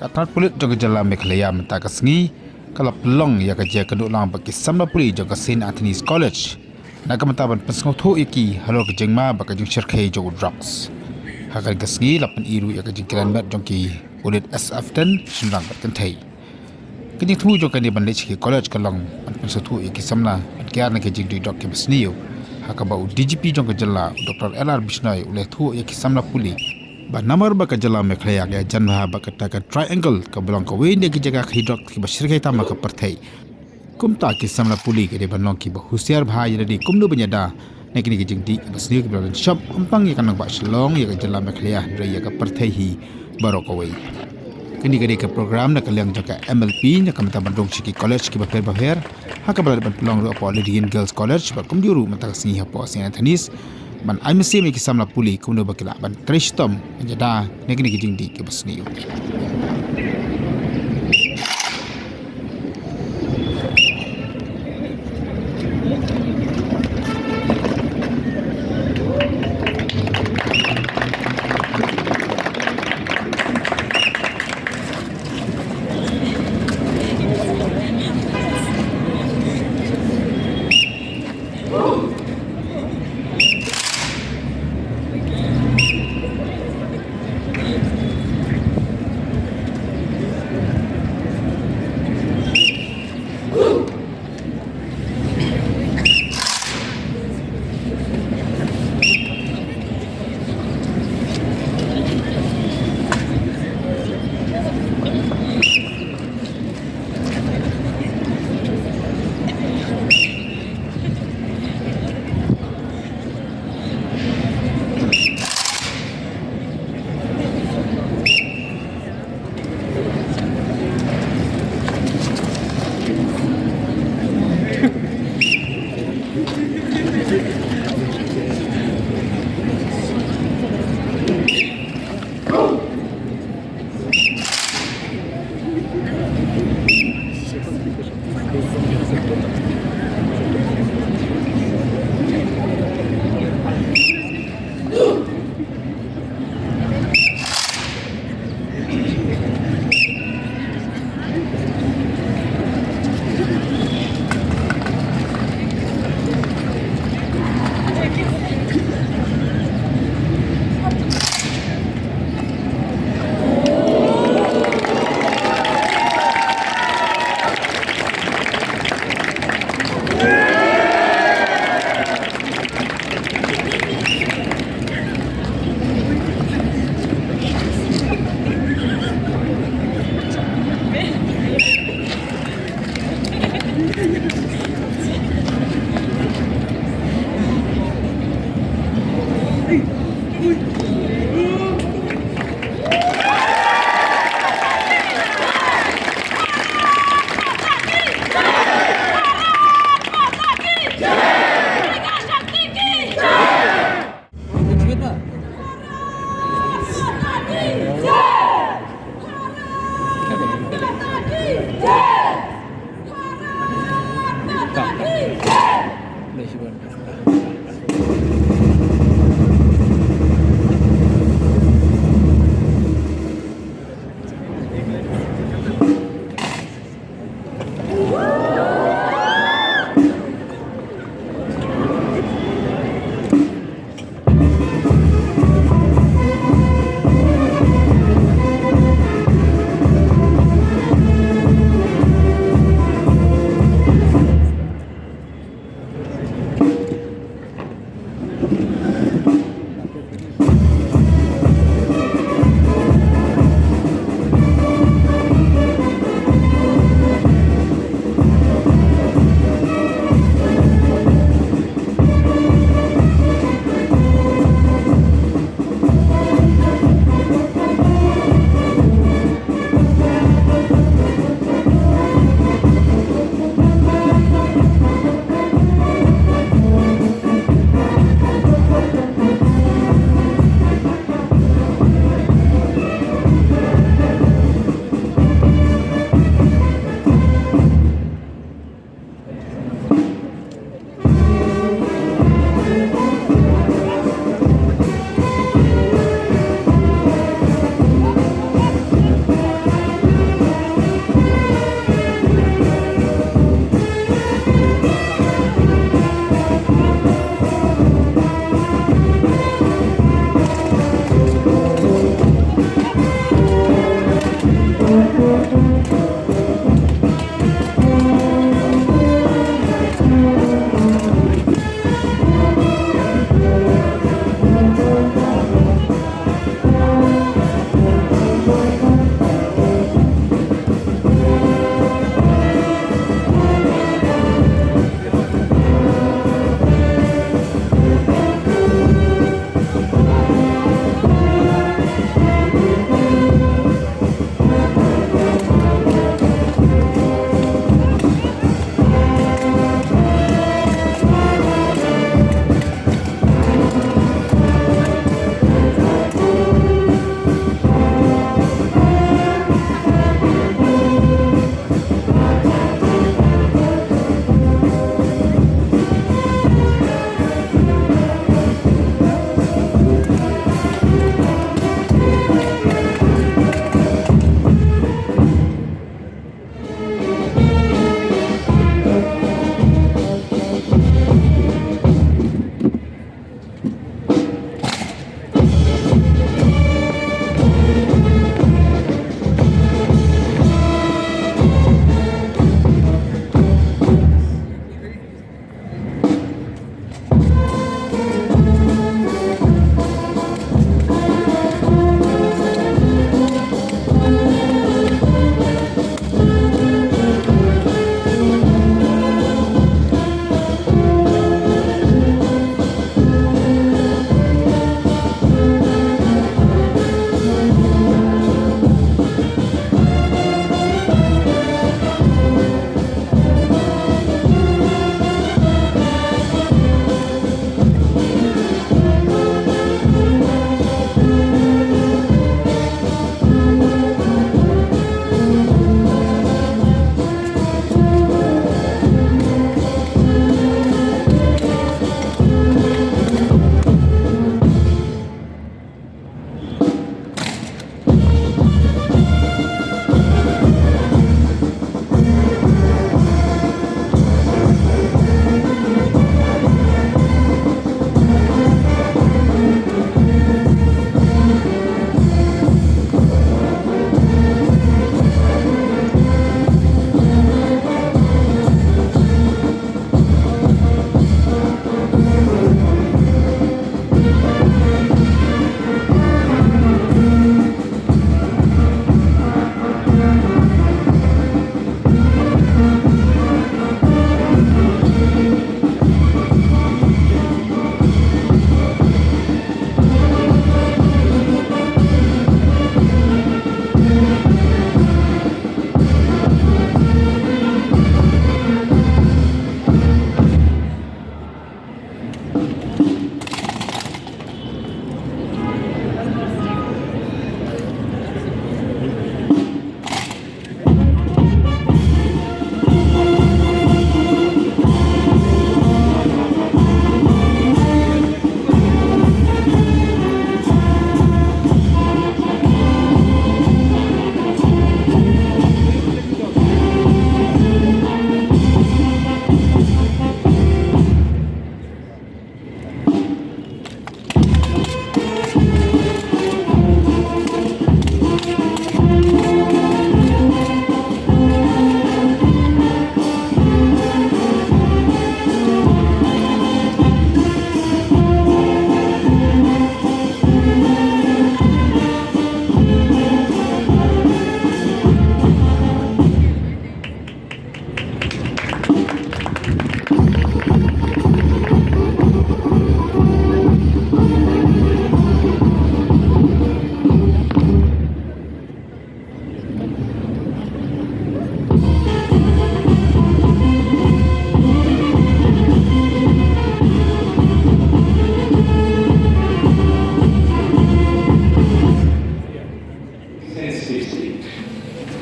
Katrat Pulit jangka Jylla Meghalaya mentaka sengi kalap long ya kerja keduk lang bagi samla puli jangka St. Anthony's College. Naga mentaban pensengau thu iki halor kejengma baka jeng syirkai jogo Droks. Hakal kesengi lapan iru ya Jingkilan met jangki Pulit SF10 senrang berkentai. Kejeng thu jangka ni bandai ciki college kalong pensengau thu iki samla kiar nak kejeng di Drok ke besniu. Hakabau DGP jangka Jylla Dr. LR Bisnoy oleh thu iki samla puli. Ba namar baka Jylla Meghalaya ya janha baka taka triangle ka belong ka wen ki jaga khidrok ki bashirkai tama ka parthai kumta ki samla puli ke de banong ki ba husiar bhai jadi kumnu banyada nekini ki jingdi basni ki belong shop ampang ya kanang ba shlong ya Jylla Meghalaya re ya ka parthai hi barok away kini ka program na kalyang jaga MLP na kamta bandong chiki college ki ba fer ha ka balad belong ro pa Lydian Girls College ba kumjuru mata singi ha pa St. Anthony's ban ai mesti me ki samla puli kumno bakila ban kristom jada nekini ki jingdi ki basniu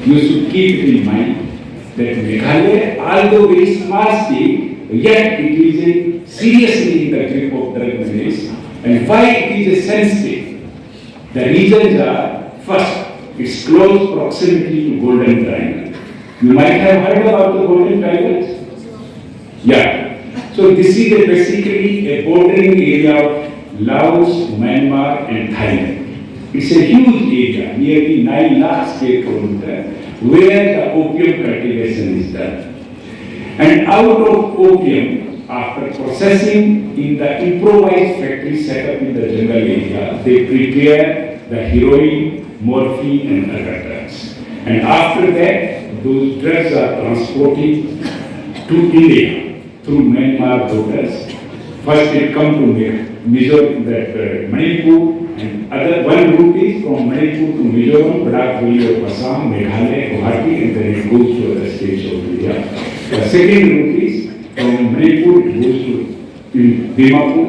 You should keep it in mind that Meghalaya, although very small state, yet it is a seriously in the grip of drug menace. And why it is a sensitive? The reasons are, first, its close proximity to Golden Triangle. You might have heard about the Golden Triangle. Yeah. So this is basically a bordering area of Laos, Myanmar and Thailand. It's a huge area, nearly 9 lakh square kilometers, where the opium cultivation is done. And out of opium, after processing in the improvised factory set up in the jungle area, they prepare the heroin, morphine and other drugs. And after that, those drugs are transported to India through Myanmar borders. First it comes to Manipur, and other one route is from Manipur to Mizoram, Ladakh Valley of Assam, Meghalaya, Guwahati, and then it goes to other states of India. The second route is from Manipur, it goes to Dimapur,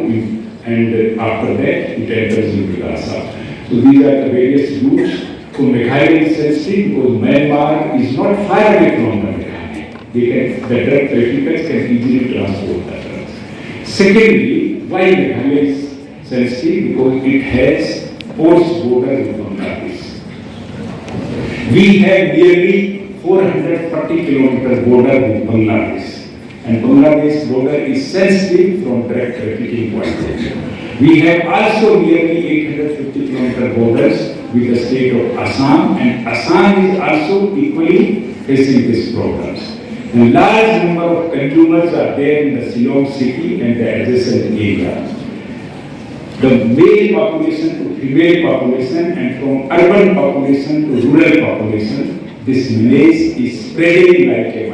and after that it enters into Assam. So these are the various routes. So Meghalaya is sensitive because Myanmar is not far away from the Meghalaya. The drug traffickers can easily transport the drugs. Secondly, why Meghalaya is sensitive? Because it has porous border with Bangladesh. We have nearly 440 kilometer border with Bangladesh. And Bangladesh border is sensitive from drug trafficking point of view. We have also nearly 850 kilometer borders with the state of Assam, and Assam is also equally facing these problems. And large number of consumers are there in the Shillong city and the adjacent area. The male population to female population and from urban population to rural population, this menace is spreading like a